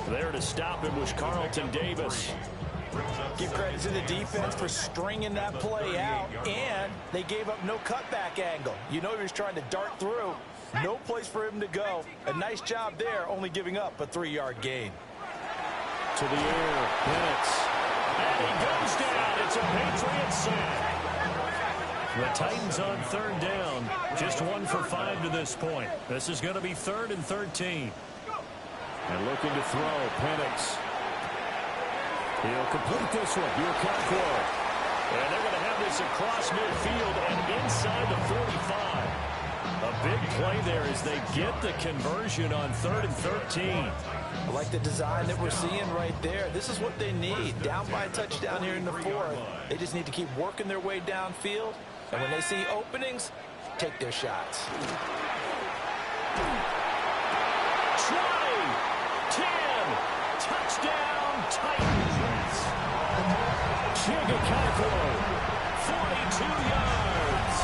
Speaker 1: There to stop him was Carlton Davis.
Speaker 3: Give credit to the defense for stringing that play out, and they gave up no cutback angle. You know he was trying to dart through. No place for him to go. A nice job there, only giving up a 3-yard gain.
Speaker 1: To the air, Penix. And he goes down. It's a Patriot sack. The Titans on third down. Just 1 for 5 to this point. This is going to be 3rd and 13. And looking to throw, Penix. He'll complete this one. Here, Concord. And they're going to have this across midfield and inside the 45. A big play there as they get the conversion on 3rd and 13.
Speaker 3: I like the design that we're seeing right there. This is what they need. Down by a touchdown here in the fourth. They just need to keep working their way downfield. And when they see openings, take their shots.
Speaker 1: 20, 10, touchdown, Titans. Chigga Concord, 42 yards.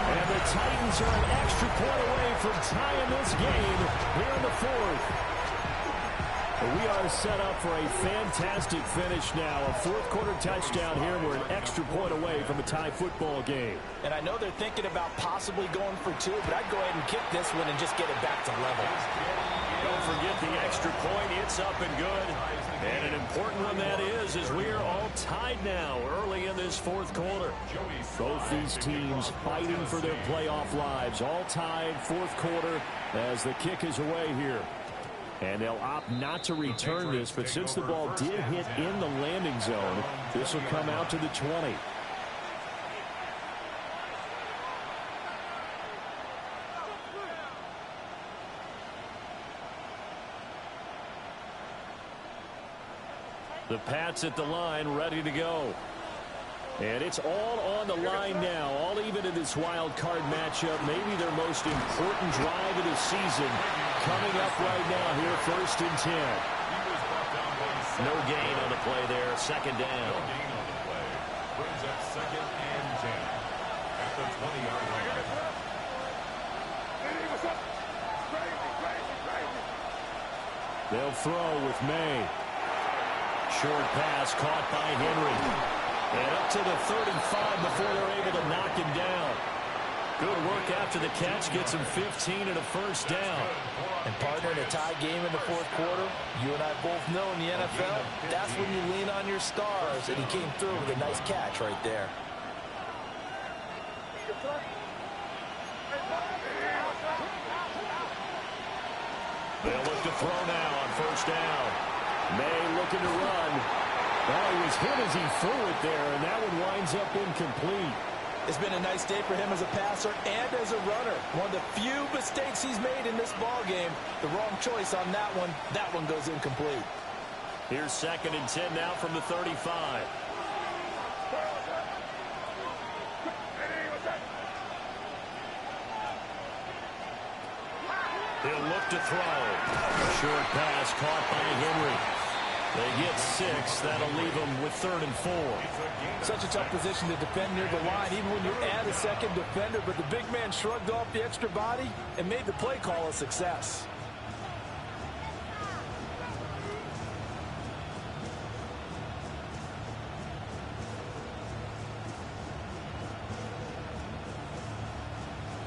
Speaker 5: And the Titans are an extra point away from tying this game here in the fourth. We are set up for a fantastic finish now. A fourth-quarter touchdown here. We're an extra point away from a tie football game.
Speaker 3: And I know they're thinking about possibly going for two, but I'd go ahead and kick this one and just get it back to level.
Speaker 1: Don't forget the extra point. It's up and good. And an important one that is, as we are all tied now early in this fourth quarter.
Speaker 5: Both these teams fighting for their playoff lives. All tied, fourth quarter, as the kick is away here. And they'll opt not to return this, but since the ball did hit in the landing zone, this will come out to the 20.
Speaker 1: The Pats at the line, ready to go.
Speaker 5: And it's all on the line now, all even in this wild card matchup. Maybe their most important drive of the season coming up right now here, 1st and 10.
Speaker 1: No gain on the play there, second down.
Speaker 2: Brings up 2nd and 10 at the 20-yard line.
Speaker 5: They'll throw with May.
Speaker 1: Short pass caught by Henry. And up to the 35 before they're able to knock him down. Good work after the catch. Gets him 15 and a first down.
Speaker 3: And partner, in a tie game in the fourth quarter, you and I both know in the NFL, that's when you lean on your stars. And he came through with a nice catch right there.
Speaker 1: They'll look to throw now on first down.
Speaker 5: May looking to run. Oh, he was hit as he threw it there, and that one winds up incomplete.
Speaker 3: It's been a nice day for him as a passer and as a runner. One of the few mistakes he's made in this ball game. The wrong choice on that one. That one goes incomplete.
Speaker 1: Here's 2nd and 10 now from the 35. He'll look to throw. Short pass caught by Henry. They get 6. That'll leave them with 3rd and 4.
Speaker 3: Such a tough position to defend near the line, even when you add a second defender. But the big man shrugged off the extra body and made the play call a success.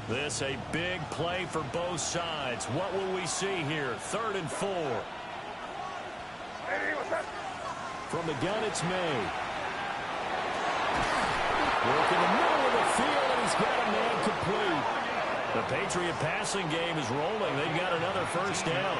Speaker 1: This a big play for both sides. What will we see here? 3rd and 4.
Speaker 5: From the gun, it's May. Working the middle of the field, and he's got a man complete.
Speaker 1: The Patriot passing game is rolling. They've got another first down.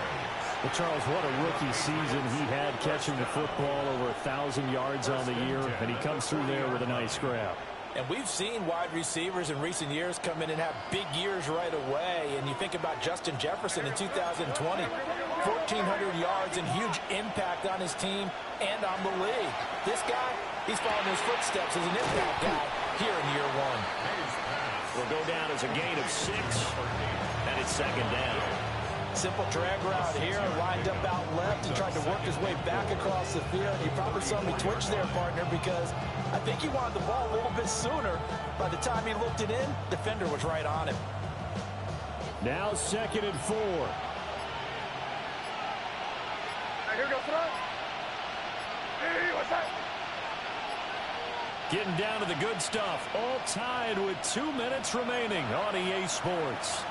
Speaker 5: Well, Charles, what a rookie season he had, catching the football over 1,000 yards on the year, and he comes through there with a nice grab.
Speaker 3: And we've seen wide receivers in recent years come in and have big years right away. And you think about Justin Jefferson in 2020, 1,400 yards and huge impact on his team and on the league. This guy, he's following his footsteps as an impact guy here in year 1.
Speaker 1: Will go down as a gain of 6, and it's 2nd down.
Speaker 3: Simple drag route here, lined up out left and tried to work his way back across the field. You probably saw me twitch there, partner, because I think he wanted the ball a little bit sooner. By the time he looked it in, defender was right on him.
Speaker 5: Now 2nd and 4.
Speaker 4: Here we go, throw. Hey, what's that?
Speaker 1: Getting down to the good stuff. All tied with 2 minutes remaining on EA Sports.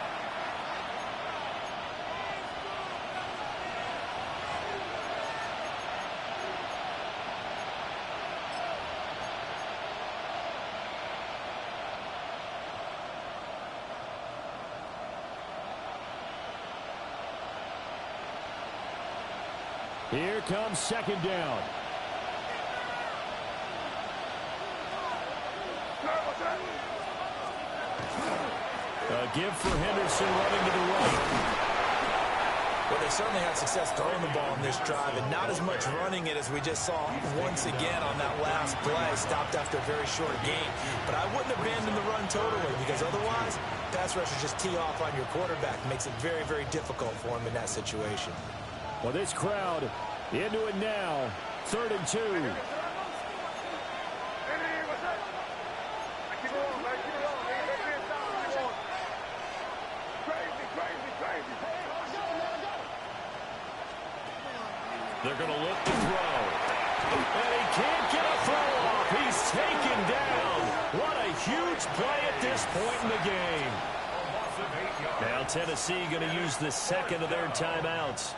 Speaker 5: Here comes 2nd down.
Speaker 1: A give for Henderson running to the right.
Speaker 3: Well, they certainly had success throwing the ball in this drive, and not as much running it as we just saw once again on that last play. Stopped after a very short game. But I wouldn't abandon the run totally, because otherwise, pass rushers just tee off on your quarterback. It makes it very, very difficult for him in that situation.
Speaker 5: Well, this crowd into it now. 3rd and 2.
Speaker 1: They're going to look to throw. And he can't get a throw off. He's taken down. What a huge play at this point in the game. Now Tennessee going to use the second of their timeouts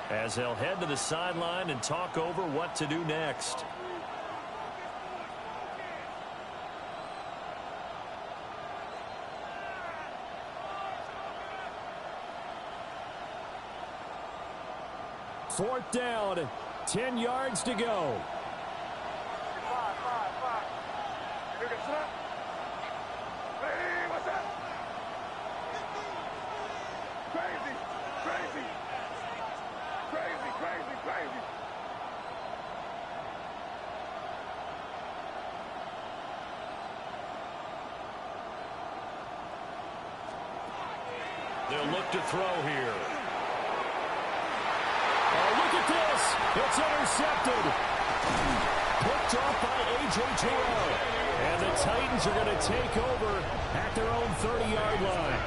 Speaker 1: as they'll head to the sideline and talk over what to do next.
Speaker 5: Fourth down, 10 yards to go.
Speaker 4: Hey, what's that? Crazy, crazy, crazy, crazy, crazy.
Speaker 1: They'll look to throw here.
Speaker 5: Oh, look at this. It's intercepted. Picked off by A.J. Terrell. And the Titans are going to take over at their own 30-yard line.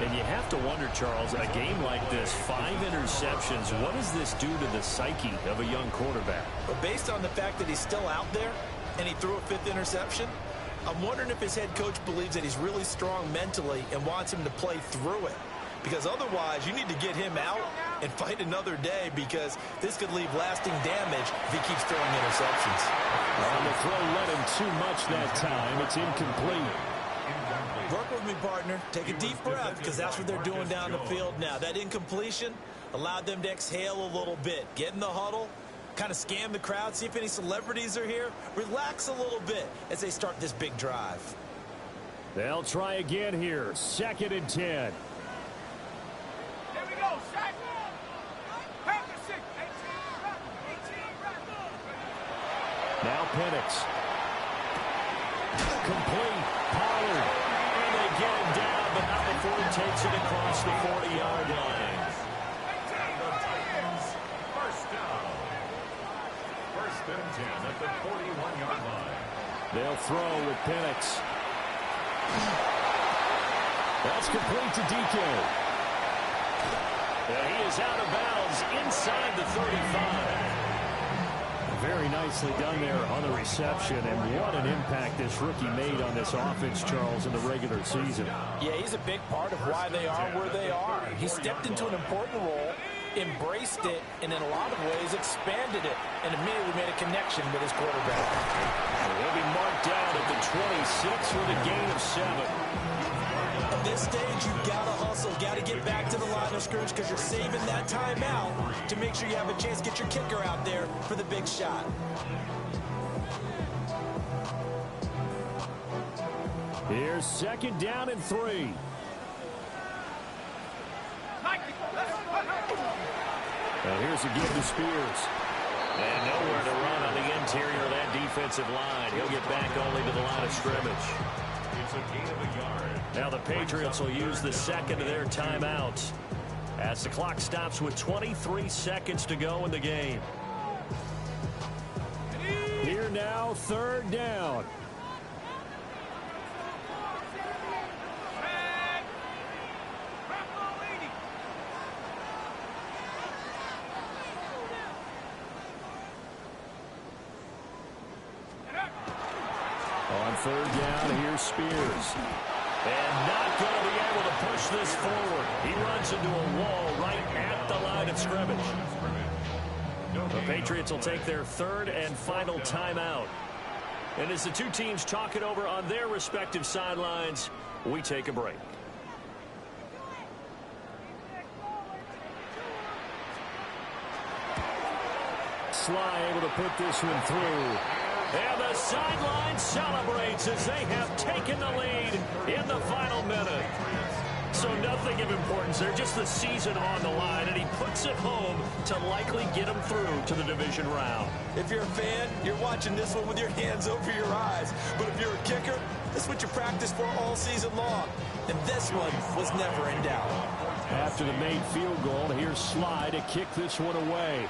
Speaker 1: And you have to wonder, Charles, a game like this, 5 interceptions, what does this do to the psyche of a young quarterback?
Speaker 6: But based on the fact that he's still out there and he threw a 5th interception, I'm wondering if his head coach believes that he's really strong mentally and wants him to play through it. Because otherwise, you need to get him out and fight another day, because this could leave lasting damage if he keeps throwing interceptions.
Speaker 5: On the throw led him too much that time. It's incomplete.
Speaker 6: Work with me, partner. Take a deep breath, because that's what they're doing down the field now. That incompletion allowed them to exhale a little bit. Get in the huddle, kind of scan the crowd, see if any celebrities are here. Relax a little bit as they start this big drive.
Speaker 5: They'll try again here. 2nd and 10. Now Penix. Complete. Pollard.
Speaker 1: And they get him down, but not before he takes it across the 40-yard line.
Speaker 2: The Titans, first down. 1st and 10 at the 41-yard line.
Speaker 5: They'll throw with Penix. That's complete to DK.
Speaker 1: He is out of bounds inside the 35.
Speaker 5: Very nicely done there on the reception, and what an impact this rookie made on this offense, Charles, in the regular season.
Speaker 3: Yeah, he's a big part of why they are where they are. He stepped into an important role, embraced it, and in a lot of ways expanded it, and immediately made a connection with his quarterback.
Speaker 1: He'll be marked down at the 26 with a gain of 7.
Speaker 6: At this stage, you've got to hustle, got to get back to the line of scrimmage, because you're saving that timeout to make sure you have a chance to get your kicker out there for the big shot.
Speaker 5: Here's 2nd down and 3. And here's a give to Spears.
Speaker 1: And nowhere to run on the interior of that defensive line. He'll get back only to the line of scrimmage.
Speaker 2: It's a gain of a yard.
Speaker 1: Now the Patriots will use the second of their timeouts as the clock stops with 23 seconds to go in the game.
Speaker 5: Here now, 3rd down. On 3rd down, here's Spears.
Speaker 1: And not going to be able to push this forward. He runs into a wall right at the line of scrimmage. The Patriots will take their 3rd and final timeout. And as the two teams talk it over on their respective sidelines, we take a break.
Speaker 5: Sly able to put this one through.
Speaker 1: And the sideline celebrates as they have taken the lead in the final minute. So nothing of importance there, just the season on the line, and he puts it home to likely get them through to the division round.
Speaker 6: If you're a fan, you're watching this one with your hands over your eyes. But if you're a kicker, this is what you practice for all season long. And this one was never in doubt.
Speaker 5: After the made field goal, here's Sly to kick this one away.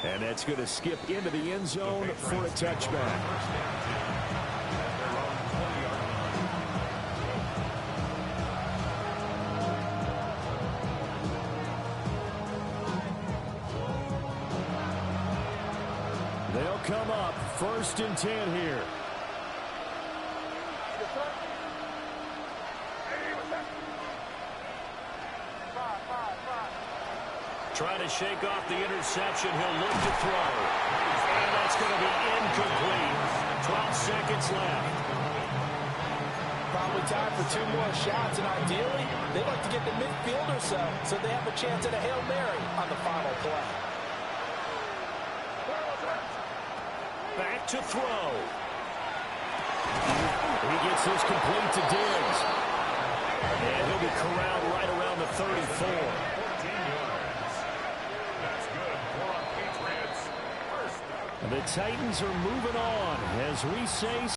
Speaker 5: And that's going to skip into the end zone for a touchback. They'll come up 1st and 10 here.
Speaker 1: Trying to shake off the interception. He'll look to throw. And that's going to be incomplete. 12 seconds left.
Speaker 3: Probably time for 2 more shots, and ideally, they'd like to get to midfield or so they have a chance at a Hail Mary on the final play.
Speaker 1: Back to throw.
Speaker 5: He gets this complete to Diggs.
Speaker 1: And he'll be corralled right around the 34.
Speaker 2: 14 yards. That's good for a Patriots. First down.
Speaker 5: The Titans are moving on as we say